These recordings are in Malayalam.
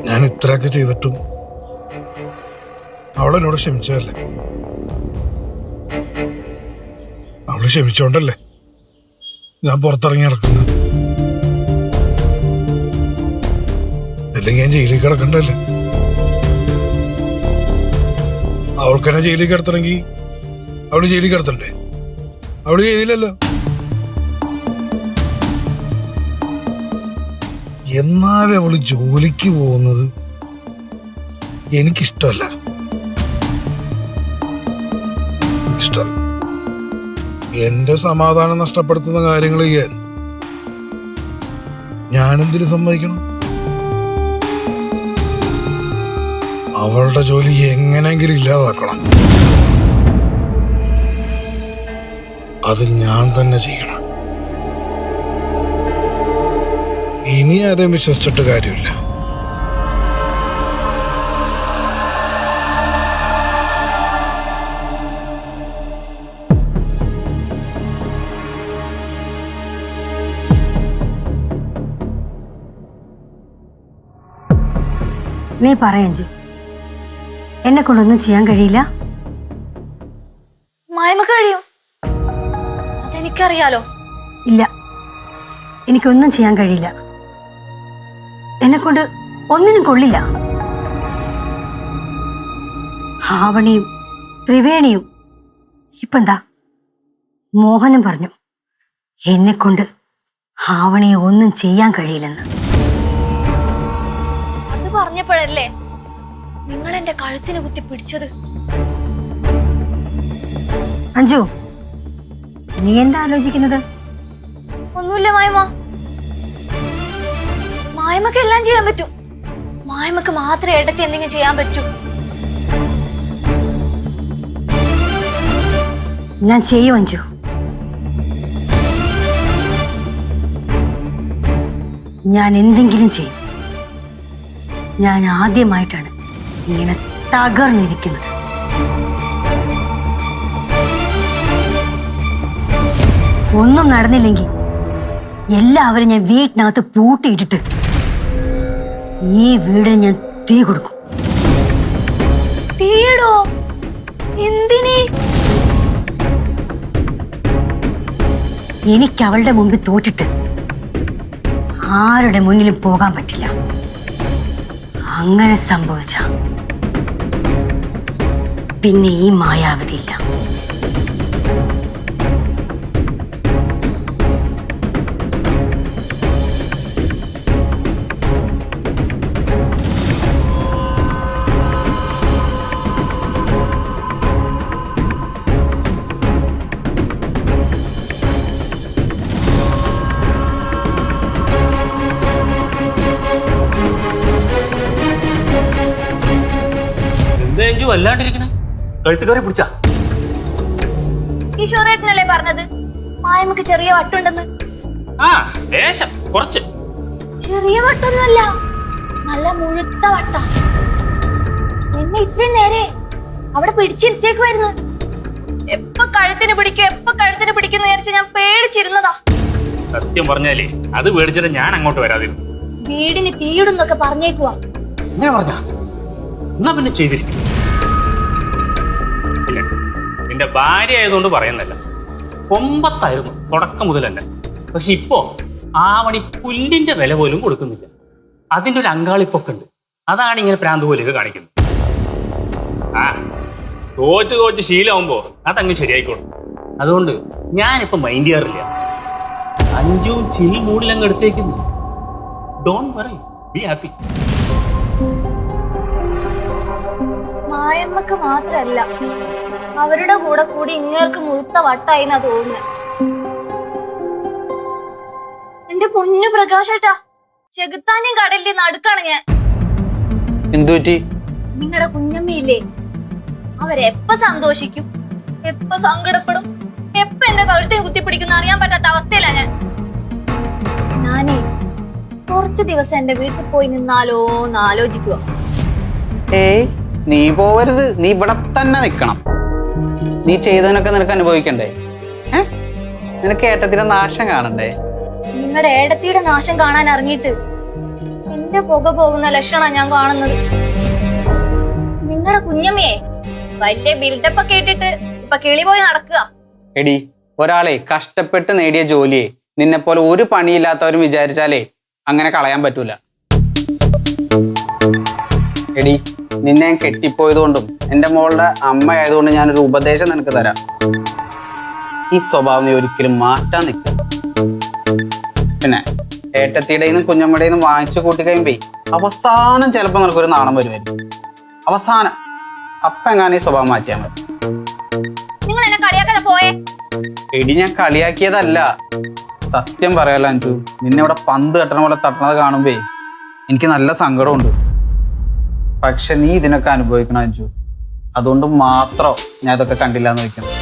ഞാൻ ഇത്രയൊക്കെ ചെയ്തിട്ടും അവളെന്നോട് ക്ഷമിച്ചതല്ലേ? അവള് ക്ഷമിച്ചോണ്ടല്ലേ ഞാൻ പുറത്തിറങ്ങി നടക്കുന്നത്. അല്ലെങ്കിൽ ഞാൻ ജയിലിൽ കിടക്കണ്ടല്ലേ? അവൾക്കെന്നെ ജയിലിൽ കിടത്തണമെങ്കിൽ അവള് ജയിലിൽ കിടത്തണ്ടേ? അവള് ചെയ്തില്ലല്ലോ. എന്നാലും അവള് ജോലിക്ക് പോകുന്നത് എനിക്കിഷ്ടമല്ല. എന്റെ സമാധാനം നഷ്ടപ്പെടുത്തുന്ന കാര്യങ്ങൾ ചെയ്യാൻ ഞാനെന്തിനു സമ്മതിക്കണം? അവളുടെ ജോലി എങ്ങനെയെങ്കിലും ഇല്ലാതാക്കണം. അത് ഞാൻ തന്നെ ചെയ്യണം. ഇനി ആരെയും വിശ്വസിച്ചിട്ട് കാര്യമില്ല. നീ പറയഞ്ചി, എന്നെ കൊണ്ടൊന്നും ചെയ്യാൻ കഴിയില്ല. മായ്മക്ക് കഴിയും, അതെനിക്കറിയാലോ. ഇല്ല, എനിക്കൊന്നും ചെയ്യാൻ കഴിയില്ല. എന്നെ കൊണ്ട് ഒന്നിനും കൊള്ളില്ല. ആവണിയും ത്രിവേണിയും ഇപ്പൊ എന്താ മോഹനും പറഞ്ഞു എന്നെ കൊണ്ട് ആവണിയെ ഒന്നും ചെയ്യാൻ കഴിയില്ലെന്ന്. അത് പറഞ്ഞപ്പോഴല്ലേ നിങ്ങൾ എന്റെ കഴുത്തിന് കുത്തി പിടിച്ചത്. അഞ്ജു, നീ എന്താ ആലോചിക്കുന്നത്? ഒന്നുമില്ല മായ്മ. മായ്മക്ക് എല്ലാം ചെയ്യാൻ പറ്റും. മായ്മക്ക് മാത്രമേ ഏട്ടത്തി എന്തെങ്കിലും ചെയ്യാൻ പറ്റൂ. ഞാൻ ചെയ്യും അഞ്ജു. ഞാൻ എന്തെങ്കിലും ചെയ്യും. ഞാൻ ആദ്യമായിട്ടാണ് ഇങ്ങനെ തകർന്നിരിക്കുന്നത്. ഒന്നും നടന്നില്ലെങ്കിൽ എല്ലാവരും ഞാൻ വീട്ടിനകത്ത് പൂട്ടിയിട്ടിട്ട് ഈ വീടിന് ഞാൻ തീ കൊടുക്കും. തീയിടോ? എന്തിനീ? എനിക്ക് അവളുടെ മുമ്പിൽ തോറ്റിട്ട് ആരുടെ മുന്നിലും പോകാൻ പറ്റില്ല. അങ്ങനെ സംഭവിച്ച പിന്നെ ഈ മായാവതി ഇല്ല. വല്ലാണ്ടിരിക്കണേ, കഴുത്തുകാരെ പിടിച്ച ഈശ്വരേട്ടനല്ലേ പറഞ്ഞത് മായമക്ക് ചെറിയ വട്ടുണ്ടെന്ന്? ആ ലേശം, കുറച്ച്. ചെറിയ വട്ടൊന്നുമല്ല, നല്ല മുഴുത്ത വട്ട. എന്നെ ഇത്രയും നേരെ അവിടെ പിടിച്ചിരുത്തേക്കുമായിരുന്നു. എപ്പ കഴുത്തിന് പിടിക്കുന്നു വിചാരിച്ച് ഞാൻ പേടിച്ചിരുന്നതാ. സത്യം പറഞ്ഞാലേ അത് പേടിച്ചിട്ട് ഞാൻ അങ്ങോട്ട് വരാതിരുന്നു. വീടിന് തീയിടുന്നൊക്കെ പറഞ്ഞേക്കുവാ. ഇങ്ങനെ പറഞ്ഞ എന്നാ പിന്നെ ചെയ്തിരിക്കും. ഇല്ല, നിന്റെ ഭാര്യ ആയതുകൊണ്ട് പറയുന്നല്ല, കൊമ്പത്തായിരുന്നു തുടക്കം മുതൽ തന്നെ. പക്ഷെ ഇപ്പോ ആവണി പുല്ലിന്റെ വില പോലും കൊടുക്കുന്നില്ല. അതിന്റെ ഒരു അങ്കാളിപ്പൊക്കെ ഉണ്ട്. അതാണ് ഇങ്ങനെ പ്രാന്ത് പോലെയൊക്കെ കാണിക്കുന്നത്. ആ തോറ്റ് ശീലമാകുമ്പോ അതങ്ങ് ശരിയായിക്കോളും. അതുകൊണ്ട് ഞാനിപ്പോ മൈൻഡ് ചെയ്യാറില്ല. അഞ്ചും ചിൽ മൂടിലങ്ങ് എടുത്തേക്കുന്നു. Don't worry, be happy. മായമ്മക്ക് മാത്രല്ല, അവരുടെ കൂടെ കൂടി ഇങ്ങേർക്ക് മുഴുത്ത വട്ടായി എന്നാ തോന്നുന്നത്. എന്റെ പൊന്നു പ്രകാശേട്ടാ, ചെകുത്താനെയും കടലിന്റെ നടുക്കാണ് ഞാൻ. എന്തുപറ്റി? നിങ്ങളുടെ കുഞ്ഞമ്മയില്ലേ, അവരെപ്പ സന്തോഷിക്കും, എപ്പ സങ്കടപ്പെടും, എപ്പ എന്റെ കഴുത്തിന് കുത്തിപ്പിടിക്കുന്ന അറിയാൻ പറ്റാത്ത അവസ്ഥയിലാ ഞാനേ കുറച്ച് ദിവസം എന്റെ വീട്ടിൽ പോയി നിന്നാലോ എന്ന് ആലോചിക്കുക. ഏയ്, നീ പോവരുത്. നീ ഇവിടെ തന്നെ നിക്കണം. നീ ചെയ്തതിനൊക്കെ നിനക്ക് അനുഭവിക്കണ്ടേ? നിനക്ക് ഏട്ടത്തിന്റെ നാശം കാണണ്ടേ? നിങ്ങളുടെ ഏടത്തിയുടെ നാശം കാണാൻ ഇറങ്ങിയിട്ട് എന്റെ പുക പോകുന്ന ലക്ഷണാ ഞാൻ കാണുന്നത്. നിങ്ങളുടെ കുഞ്ഞമ്മയെ വലിയ ബിൽഡപ്പ് ഒക്കെ ഇട്ടിട്ട് ഇപ്പൊ കിളി പോയി നടക്കുക. എടി, ഒരാളെ കഷ്ടപ്പെട്ട് നേടിയ ജോലിയെ നിന്നെ പോലെ ഒരു പണിയില്ലാത്തവരും വിചാരിച്ചാലേ അങ്ങനെ കളയാൻ പറ്റൂല. എടി, നിന്നെ ഞാൻ കെട്ടിപ്പോയതുകൊണ്ടും എൻ്റെ മോളുടെ അമ്മ ആയതുകൊണ്ടും ഞാനൊരു ഉപദേശം നിനക്ക് തരാം. ഈ സ്വഭാവം നീ ഒരിക്കലും മാറ്റാൻ നിൽക്കുക. പിന്നെ ഏട്ടത്തിയുടെ നിന്നും കുഞ്ഞമ്മയുടെ നിന്നും വാങ്ങിച്ചു കൂട്ടി കഴിയുമ്പോ അവസാനം ചിലപ്പോൾ നിനക്കൊരു നാണം വരുമായിരിക്കും. അവസാനം അപ്പം എങ്ങാനും ഈ സ്വഭാവം മാറ്റിയാൽ മതി. നിങ്ങൾ എന്നെ കളിയാക്കാതെ പോയേ. എടി, ഞാൻ കളിയാക്കിയതല്ല, സത്യം പറയാലോ അഞ്ചു. നിന്നെ ഇവിടെ പന്ത് തട്ടണ പോലെ തട്ടണത് കാണുമ്പോ എനിക്ക് നല്ല സങ്കടമുണ്ട്. പക്ഷെ നീ ഇതിനൊക്കെ അനുഭവിക്കണം അഞ്ചു. അതുകൊണ്ട് മാത്രം ഞാൻ ഇതൊക്കെ കണ്ടില്ല എന്ന് വയ്ക്കുന്നു.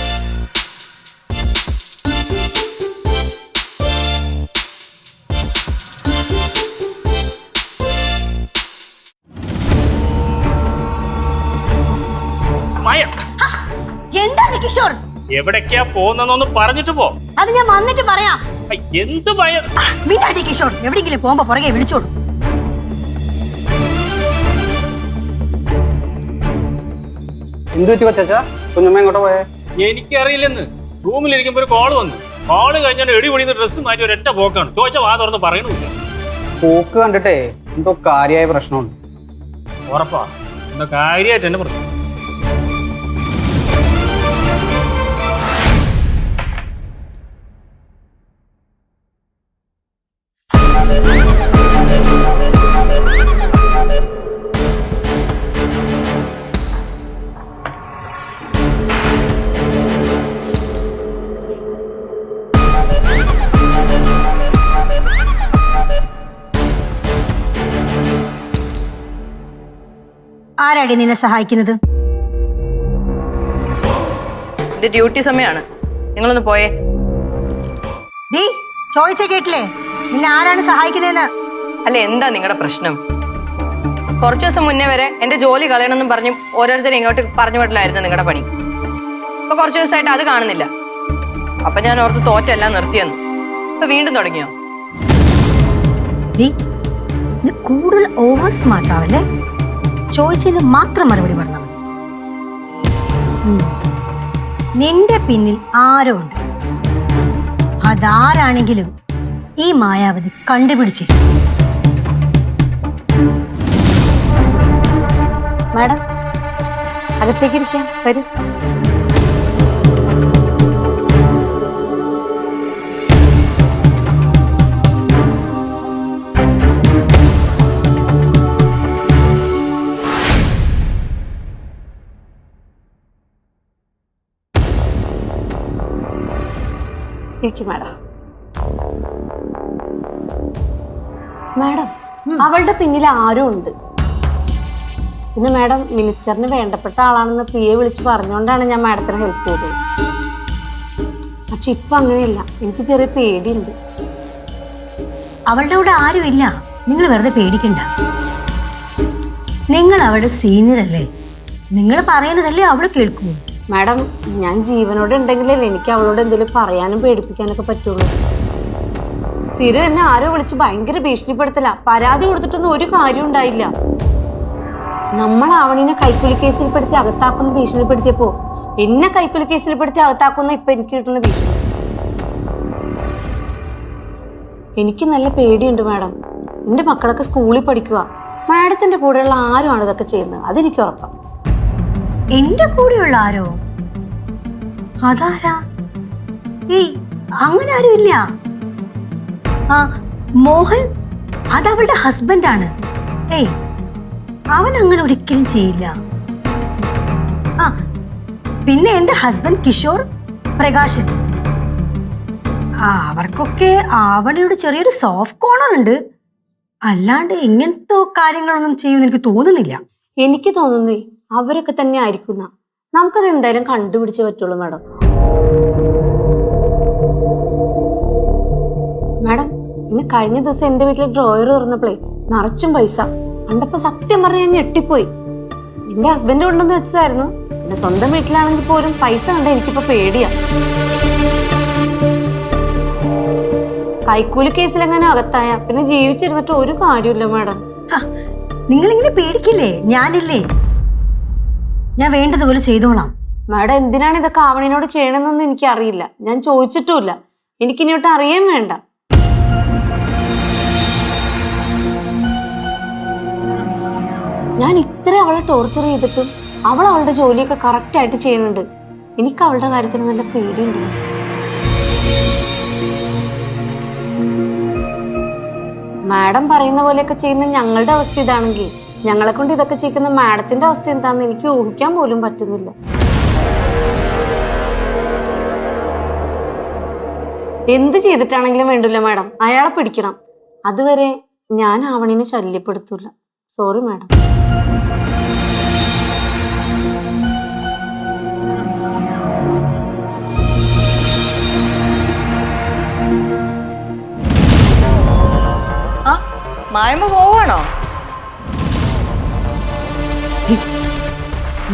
മായ, എന്താണ് കിഷോർ? എവിടേക്കാ പോകുന്നൊന്ന് പറഞ്ഞിട്ട് പോ. അത് ഞാൻ വന്നിട്ട് പറയാം. എന്ത് മായ? മിണ്ടാടി കിഷോർ, എവിടെയെങ്കിലും പോകുമ്പോ പുറകെ വിളിച്ചോളൂ. എന്ത് പറ്റി കൊച്ചാ? കുഞ്ഞമ്മ എങ്ങോട്ടാ പോയേ? എനിക്കറിയില്ലെന്ന്. റൂമിലിരിക്കുമ്പോ ഒരു കോള് വന്നു. കോള് കഴിഞ്ഞാൽ എടി പൊടിയുന്ന ഡ്രസ്സ് മാറ്റി ഒരൊറ്റ പോക്കാണ്. ചോദിച്ച വാ തുറന്ന് പറയണില്ല. പോക്ക് കണ്ടിട്ടേ എന്തോ കാര്യമായ പ്രശ്നമുണ്ട്. ഉറപ്പാ, എന്തോ കാര്യമായിട്ട് എന്നെ പ്രശ്നം. ആരാടി നിന്നെ സഹായിക്കുന്നത്? ഇത് ഡ്യൂട്ടി സമയമാണ്, നിങ്ങളൊന്ന് പോയേ. നീ ചോദിച്ച കേട്ടില്ലേ നിന്നെ ആരാണ് സഹായിക്കുന്നതെന്ന്? അല്ല, എന്താ നിങ്ങളുടെ പ്രശ്നം? കുറച്ചു ദിവസം മുന്നേ വരെ എന്റെ ജോലി കളയണമെന്നും പറഞ്ഞു ഓരോരുത്തരും ഇങ്ങോട്ട് പറഞ്ഞു വിടലായിരുന്നു നിങ്ങളുടെ പണി. ഇപ്പൊ കുറച്ചു ദിവസമായിട്ട് അത് കാണുന്നില്ല. അപ്പൊ ഞാൻ ഓർത്ത് തോറ്റെല്ലാം നിർത്തിയെന്ന്. ഇപ്പൊ വീണ്ടും തുടങ്ങിയോ? നീ കൂടുതൽ ഓവർ സ്മാർട്ട് ആവല്ലേ? ചോദിച്ചതിന് മാത്രം മറുപടി പറഞ്ഞാൽ മതി. നിന്റെ പിന്നിൽ ആരോ ഉണ്ട്. അതാരാണെങ്കിലും ഈ മായാവതി കണ്ടുപിടിച്ചിരിക്കും. മാഡം, അകത്തേക്ക് ഇരിക്കാം, വരൂ. ഇരിക്കും മാഡം. മാഡം, അവളുടെ പിന്നിൽ ആരും ഉണ്ട്. പിന്നെ മാഡം മിനിസ്റ്ററിന് വേണ്ടപ്പെട്ട ആളാണെന്ന് പി എ വിളിച്ച് പറഞ്ഞുകൊണ്ടാണ് ഞാൻ മാഡത്തിന് ഹെൽപ്പ് ചെയ്തത്. പക്ഷെ ഇപ്പൊ അങ്ങനെയല്ല, എനിക്ക് ചെറിയ പേടിയുണ്ട്. അവളുടെ കൂടെ ആരുമില്ല, നിങ്ങൾ വെറുതെ പേടിക്കണ്ട. നിങ്ങൾ അവളുടെ സീനിയർ അല്ലേ, നിങ്ങൾ പറയുന്നതല്ലേ അവള് കേൾക്കൂ. മാഡം, ഞാൻ ജീവനോടെ ഉണ്ടെങ്കിലല്ലേ എനിക്ക് അവളോട് എന്തെങ്കിലും പറയാനും പേടിപ്പിക്കാനൊക്കെ പറ്റുള്ളൂ. സ്ഥിരം എന്നെ ആരോ വിളിച്ച് ഭയങ്കര ഭീഷണിപ്പെടുത്തല. പരാതി കൊടുത്തിട്ടൊന്നും ഒരു കാര്യം ഉണ്ടായില്ല. നമ്മൾ ആവണീനെ കൈക്കൂലി കേസിൽപ്പെടുത്തി അകത്താക്കുന്ന ഭീഷണിപ്പെടുത്തിയപ്പോ എന്നെ കൈക്കൂലി കേസിൽപ്പെടുത്തി അകത്താക്കുന്ന ഇപ്പൊ എനിക്ക് കിട്ടുന്ന ഭീഷണി. എനിക്ക് നല്ല പേടിയുണ്ട് മാഡം. എന്റെ മക്കളൊക്കെ സ്കൂളിൽ പഠിക്കുക. മാഡത്തിന്റെ കൂടെയുള്ള ആരുമാണ് ഇതൊക്കെ ചെയ്യുന്നത്, അതെനിക്ക് ഉറപ്പാണ്. എന്റെ കൂടെയുള്ള ആരോ? അതാരാ? ഏയ്, അങ്ങനെ ആരും ഇല്ല. ആ, മോഹൻ അതവളുടെ ഹസ്ബൻഡാണ്. ഏയ്, അവൻ അങ്ങനെ ഒരിക്കലും ചെയ്യില്ല. ആ, പിന്നെ എന്റെ ഹസ്ബൻഡ് കിഷോർ, പ്രകാശൻ, അവർക്കൊക്കെ ആവണിയുടെ ചെറിയൊരു സോഫ്റ്റ് കോർണർ ഉണ്ട്. അല്ലാണ്ട് ഇങ്ങനത്തെ കാര്യങ്ങളൊന്നും ചെയ്യുമെന്ന് എനിക്ക് തോന്നുന്നില്ല. എനിക്ക് തോന്നുന്നേ അവരൊക്കെ തന്നെ ആയിരിക്കുന്ന. നമുക്കത് എന്തായാലും കണ്ടുപിടിച്ചേ പറ്റുള്ളൂ മാഡം. മാഡം, ഇന്ന് കഴിഞ്ഞ ദിവസം എന്റെ വീട്ടിലെ ഡ്രോയർ തുറന്നപ്പോഴേ നിറച്ചും പൈസ കണ്ടപ്പോ സത്യം പറഞ്ഞ ഞാൻ ഞെട്ടിപ്പോയി. എന്റെ ഹസ്ബൻഡ് കൊണ്ടെന്ന് വെച്ചതായിരുന്നു. എന്റെ സ്വന്തം വീട്ടിലാണെങ്കിൽ പോലും പൈസ കണ്ട എനിക്കിപ്പോ പേടിയാ. കൈക്കൂലി കേസിലെങ്ങനെ അകത്തായ പിന്നെ ജീവിച്ചിരുന്നിട്ട് ഒരു കാര്യമില്ല മാഡം. നിങ്ങളിങ്ങനെ പേടിക്കില്ലേ, ഞാനില്ലേ, ഞാൻ വേണ്ടതുപോലെ ചെയ്തോളാം. മാഡം എന്തിനാണ് ഇതൊക്കെ ആവണിനോട് ചെയ്യണമെന്നൊന്നും എനിക്ക് അറിയില്ല. ഞാൻ ചോദിച്ചിട്ടുമില്ല. എനിക്കിനിയോട്ട് അറിയാൻ വേണ്ട. ഞാൻ ഇത്ര അവളെ ടോർച്ചർ ചെയ്തിട്ടും അവൾ അവളുടെ ജോലിയൊക്കെ കറക്റ്റ് ആയിട്ട് ചെയ്യുന്നുണ്ട്. എനിക്ക് അവളുടെ കാര്യത്തിൽ നല്ല പേടിയുണ്ട്. മാഡം പറയുന്ന പോലെയൊക്കെ ചെയ്യുന്ന ഞങ്ങളുടെ അവസ്ഥ ഇതാണെങ്കിൽ ഞങ്ങളെ കൊണ്ട് ഇതൊക്കെ ചെയ്യുന്ന മാഡത്തിന്റെ അവസ്ഥ എന്താണെന്ന് എനിക്ക് ഊഹിക്കാൻ പോലും പറ്റുന്നില്ല. എന്ത് ചെയ്തിട്ടാണെങ്കിലും വേണ്ടില്ല മാഡം, അയാളെ പിടിക്കണം. അതുവരെ ഞാൻ ആവണിനെ ശല്യപ്പെടുത്തൂല. Sorry madam. ആ മായമ്മ പോവാണോ?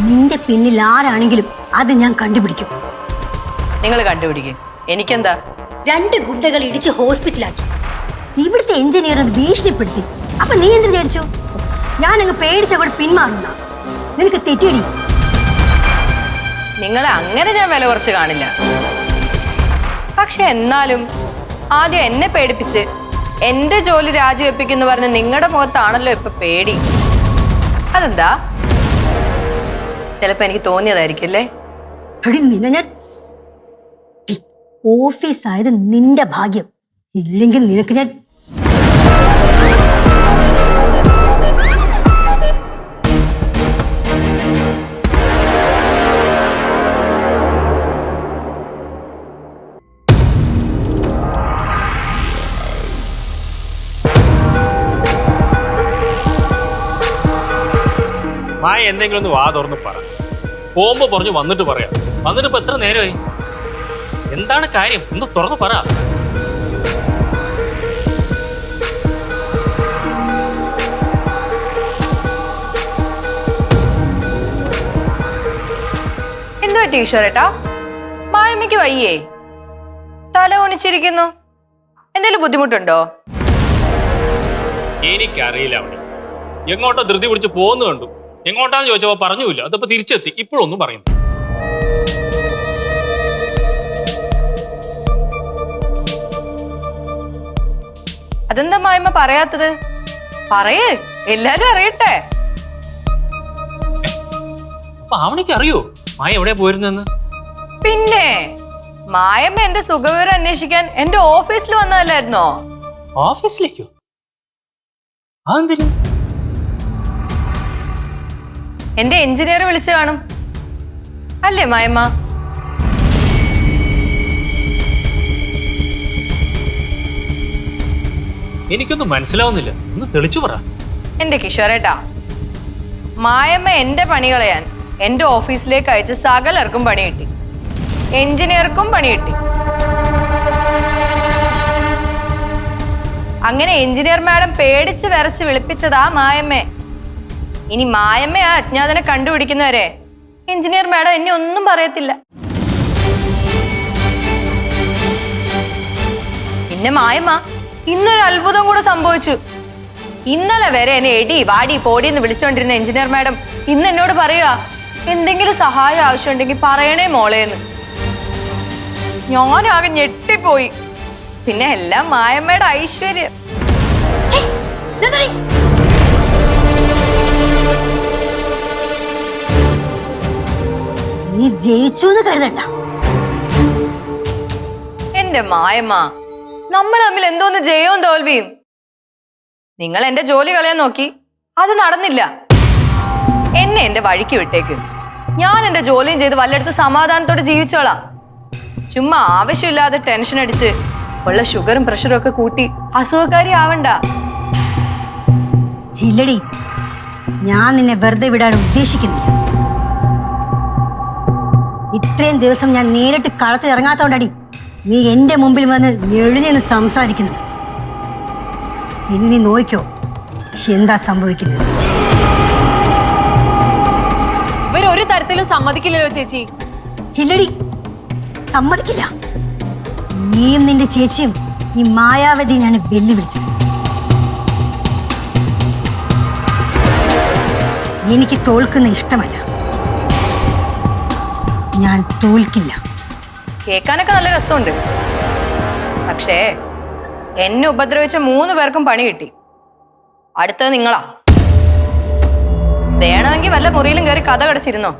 നിന്റെ പിന്നിൽ ആരാണെങ്കിലും അത് ഞാൻ കണ്ടുപിടിക്കും. നിങ്ങൾ കണ്ടുപിടിക്കും, എനിക്കെന്താ? 2 ഗുണ്ടകൾ ഇടിച്ച് ഹോസ്പിറ്റലാക്കി. ഇവിടുത്തെ എഞ്ചിനീയർ ഒന്ന് ഭീഷണിപ്പെടുത്തി. അപ്പൊ നീ എന്ത് വിചാരിച്ചു? ഞാനങ്ങ് പേടിച്ചവിടെ പിന്മാറുന്ന നിനക്ക് തെറ്റിയടി. നിങ്ങളെ അങ്ങനെ ഞാൻ വില കുറച്ച് കാണില്ല. പക്ഷെ എന്നാലും ആദ്യം എന്നെ പേടിപ്പിച്ച് എന്റെ ജോലി രാജിവെപ്പിക്കുന്നു പറഞ്ഞ് നിങ്ങളുടെ മുഖത്താണല്ലോ ഇപ്പൊ പേടി. അതെന്താ? ചിലപ്പോ എനിക്ക് തോന്നിയതായിരിക്കും അല്ലേ? എടി നിന്നെ ഞാൻ ഓഫീസായത് നിന്റെ ഭാഗ്യം. ഇല്ലെങ്കിൽ നിനക്ക് ഞാൻ മായ എന്തെങ്കിലും ഒന്ന് വാ തുറന്ന് പറ. പോകുമ്പോ പറഞ്ഞു വന്നിട്ട് പറയാം. വന്നിട്ട് ഇപ്പൊ എത്ര നേരമായി? എന്താണ് കാര്യം? ഒന്ന് തുറന്ന് പറ. എന്തുവാ ടീഷർട്ടാ? മായമ്മയ്ക്ക് വയ്യേ? തല കുണിച്ചിരിക്കുന്നു. എന്തെങ്കിലും ബുദ്ധിമുട്ടുണ്ടോ? എനിക്കറിയില്ല. അവിടെ എങ്ങോട്ടോ ധൃതി പിടിച്ച് പോകുന്നു കണ്ടു. എങ്ങോട്ടാന്ന് ചോദിച്ചപ്പോ പറഞ്ഞില്ല. അതപ്പോ തിരിച്ചെത്തി. ഇപ്പോഴൊന്നും പറയുന്നു. അതെന്താ മായമ്മ പറയാത്തത്? പറയേ, എല്ലാരും അറിയട്ടെ. അപ്പൊ അവനിക്ക് അറിയോ മായ എവിടെ പോയിരുന്നെന്ന്? പിന്നെ മായമ്മ എന്റെ സുഖവിവരം അന്വേഷിക്കാൻ എന്റെ ഓഫീസിൽ വന്നതല്ലായിരുന്നോ? ഓഫീസിലേക്കോ? അതെന്തിനു? എന്റെ എഞ്ചിനീയർ വിളിച്ചു കാണും അല്ലേ മായമ്മ? എനിക്കൊന്നും മനസ്സിലാവുന്നില്ല. ഒന്ന് തെളിച്ചു പറ. എന്റെ കിഷോറേട്ടാ, മായമ്മ എന്റെ പണി കളയാൻ എന്റെ ഓഫീസിലേക്ക് അയച്ച് സകലർക്കും പണി കിട്ടി. എഞ്ചിനീയർക്കും പണി കിട്ടി. അങ്ങനെ എഞ്ചിനീയർ മാഡം പേടിച്ച് വിറച്ച് വിളിപ്പിച്ചതാ മായമ്മേ. ഇനി മായമ്മ ആ അജ്ഞാതനെ കണ്ടുപിടിക്കുന്നവരെ എഞ്ചിനീയർ മാഡം എന്നെ ഒന്നും പറയത്തില്ല. പിന്നെ മായമ്മ ഇന്നൊരു അത്ഭുതം കൂടെ സംഭവിച്ചു. ഇന്നലെ വരെ എന്നെ എടി വാടി പോടി എന്ന് വിളിച്ചോണ്ടിരുന്ന എഞ്ചിനീയർ മാഡം ഇന്ന് എന്നോട് പറയുക, എന്തെങ്കിലും സഹായം ആവശ്യമുണ്ടെങ്കിൽ പറയണേ മോളേന്ന്. ഞാനാകെ ഞെട്ടിപ്പോയി. പിന്നെ എല്ലാം മായമ്മയുടെ ഐശ്വര്യം. നീ ജയിച്ചു എന്ന് കരുതണ്ട. എന്റെ മായമ്മ, നമ്മൾ തമ്മിൽ എന്തോന്ന് ജയവും തോൽവിയും? നിങ്ങൾ എന്റെ ജോലി കളയാൻ നോക്കി, അത് നടന്നില്ല. എന്നെ എന്റെ വഴിക്ക് വിട്ടേക്ക്. ഞാൻ എന്റെ ജോലിയും ചെയ്ത് വല്ലയിടത്ത് സമാധാനത്തോടെ ജീവിച്ചോളാം. ചുമ്മാ ആവശ്യമില്ലാതെ ടെൻഷൻ അടിച്ച് ഉള്ള ഷുഗറും പ്രഷറും ഒക്കെ കൂട്ടി അസുഖക്കാരി ആവണ്ട. ഇല്ലടി, ഞാൻ നിന്നെ വെറുതെ വിടാൻ ഉദ്ദേശിക്കുന്നില്ല. ഇത്രയും ദിവസം ഞാൻ നേരിട്ട് കളത്തിൽ ഇറങ്ങാത്തോണ്ടടി നീ എന്റെ മുമ്പിൽ വന്ന് എഴുതിയെന്ന് സംസാരിക്കുന്നത്. ഇനി നീ നോക്കിക്കോ എന്താ സംഭവിക്കുന്നത്. ഇവരൊരു തരത്തിലും സമ്മതിക്കില്ലല്ലോ ചേച്ചി. ഇല്ലടി, സമ്മതിക്കില്ല. നീയും നിന്റെ ചേച്ചിയും ഈ മായാവതിനെയാണ് വെല്ലുവിളിച്ചത്. എനിക്ക് തോൽക്കുന്ന ഇഷ്ടമല്ല. ഞാൻ തോൽക്കില്ല. കേൾക്കാനൊക്കെ നല്ല രസമുണ്ട്. പക്ഷേ എന്നെ ഉപദ്രവിച്ച 3 പേർക്കും പണി കിട്ടി. അടുത്തത് നിങ്ങളാ. വേണമെങ്കിൽ വല്ല മുറിയിലും കയറി കഥ കടച്ചിരുന്നോ,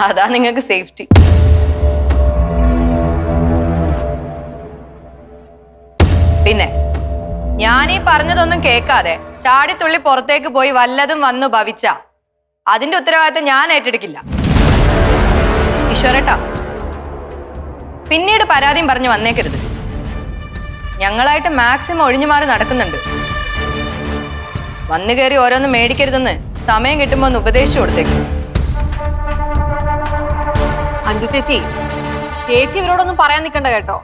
അതാ നിങ്ങൾക്ക് സേഫ്റ്റി. പിന്നെ ഞാനീ പറഞ്ഞതൊന്നും കേൾക്കാതെ ചാടിത്തുള്ളി പുറത്തേക്ക് പോയി വല്ലതും വന്നു ഭവിച്ച അതിന്റെ ഉത്തരവാദിത്തം ഞാൻ ഏറ്റെടുക്കില്ല. ഈശ്വരട്ടാ, പിന്നീട് പരാതിയും പറഞ്ഞു വന്നേക്കരുത്. ഞങ്ങളായിട്ട് മാക്സിമം ഒഴിഞ്ഞു മാറി നടക്കുന്നുണ്ട്. വന്നു കയറി ഓരോന്ന് മേടിക്കരുതെന്ന് സമയം കിട്ടുമ്പോ ഒന്ന് ഉപദേശിച്ചു കൊടുത്തേക്ക്. അഞ്ജു ചേച്ചി, ചേച്ചി ഇവരോടൊന്നും പറയാൻ നിൽക്കണ്ട കേട്ടോ.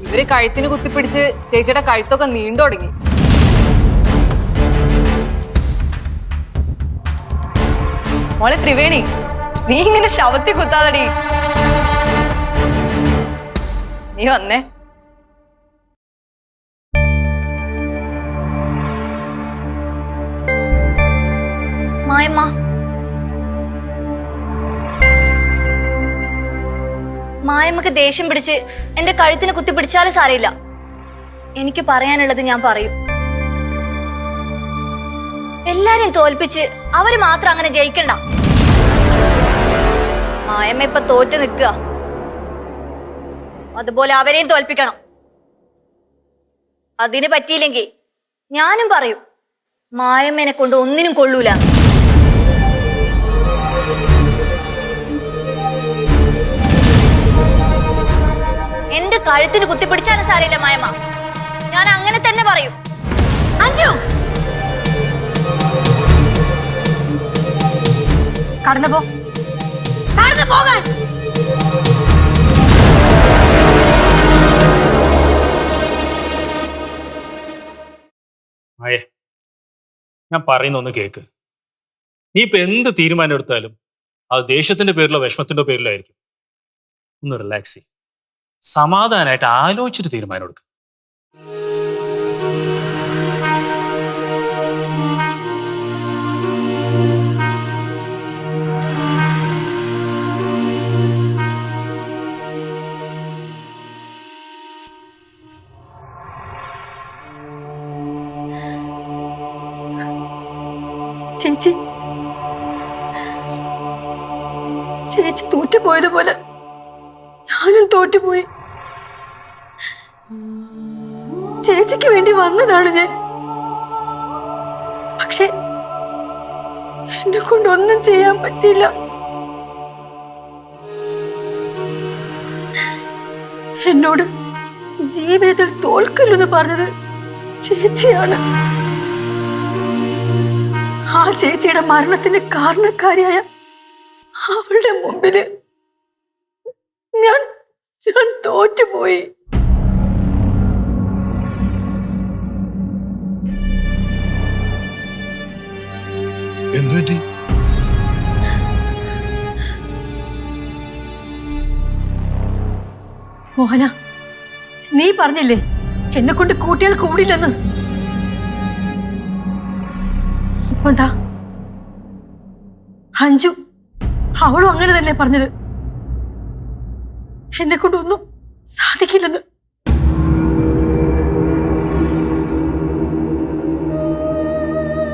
ഇവര് കഴുത്തിന് കുത്തിപ്പിടിച്ച് ചേച്ചിയുടെ കഴുത്തൊക്കെ നീണ്ടു തുടങ്ങി. മോളെ ത്രിവേണി, നീ ഇങ്ങനെ ശവത്തി കുത്താതടി. നീ വന്നേ. മായമ്മ, മായമ്മക്ക് ദേഷ്യം പിടിച്ച് എന്റെ കഴുത്തിന് കുത്തി പിടിച്ചാലും സാരയില്ല. എനിക്ക് പറയാനുള്ളത് ഞാൻ പറയും. എല്ലാരെയും തോൽപ്പിച്ച് അവര് മാത്രം അങ്ങനെ ജയിക്കണ്ട. മായമ്മ ഇപ്പൊ തോറ്റ് നിൽക്കുക, അതുപോലെ അവരെയും തോൽപ്പിക്കണം. അതിന് പറ്റിയില്ലെങ്കിൽ ഞാനും പറയും, മായമ്മേനെ കൊണ്ട് ഒന്നിനും കൊള്ളൂല. എന്റെ കഴുത്തിന് കുത്തിപ്പിടിച്ചാലും സാരയില്ല മായമ്മ, ഞാൻ അങ്ങനെ തന്നെ പറയും. അഞ്ജു, കടന്നു പോകാൻ. ആയേ, ഞാൻ പറയുന്ന ഒന്ന് കേക്ക്. നീ ഇപ്പൊ എന്ത് തീരുമാനം എടുത്താലും അത് ദേഷ്യത്തിന്റെ പേരിലോ വിഷമത്തിന്റെ പേരിലോ ആയിരിക്കും. ഒന്ന് റിലാക്സ് ചെയ്യും, സമാധാനമായിട്ട് ആലോചിച്ചിട്ട് തീരുമാനം എടുക്കുക. ചേച്ചി തോറ്റുപോയതുപോലെ ഞാനും തോറ്റുപോയി. ചേച്ചിക്ക് വേണ്ടി വന്നതാണ് ഞാൻ. പക്ഷെ എന്നെ കൊണ്ടൊന്നും ചെയ്യാൻ പറ്റില്ല. എന്നോട് ജീവിതത്തിൽ തോൽക്കല്ലെന്ന് പറഞ്ഞത് ചേച്ചിയാണ്. ആ ചേച്ചിയുടെ മരണത്തിന് കാരണക്കാരിയായ അവളുടെ മുമ്പില് ഞാൻ തോറ്റുപോയി. എന്തുപറ്റി? മോഹന, നീ പറഞ്ഞില്ലേ എന്നെ കൊണ്ട് കൂട്ടിയാൽ കൂടില്ലെന്ന്. ഇപ്പൊ എന്താ അഞ്ജു, അവളും അങ്ങനെ തന്നെ പറഞ്ഞത്, എന്നെ കൊണ്ടൊന്നും സാധിക്കില്ലെന്ന്.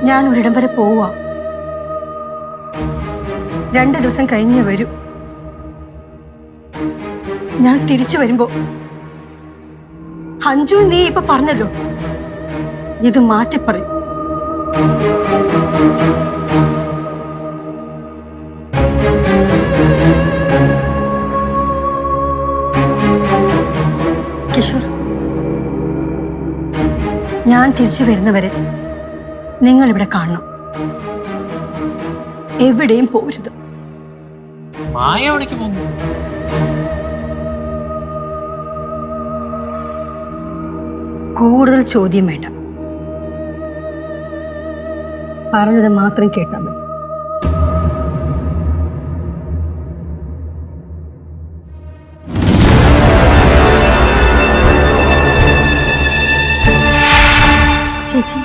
ഞാൻ ഒരിടം വരെ പോവാ. 2 ദിവസം കഴിഞ്ഞേ വരൂ. ഞാൻ തിരിച്ചു വരുമ്പോ അഞ്ജു, നീ ഇപ്പൊ പറഞ്ഞല്ലോ, ഇത് മാറ്റി പറയും. കിഷോർ, ഞാൻ തിരിച്ചു വരുന്നവരെ നിങ്ങൾ ഇവിടെ കാണണം. എവിടെയും പോരുത്. മായ എവിടേക്ക് പോകുന്നു? കൂടുതൽ ചോദ്യം വേണ്ട, പറഞ്ഞത് മാത്രം കേട്ടാൽ മതി. ചേച്ചി,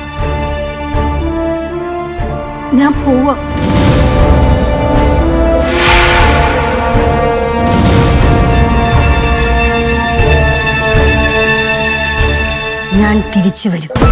ഞാൻ പോവാ. ഞാൻ തിരിച്ചു വരും.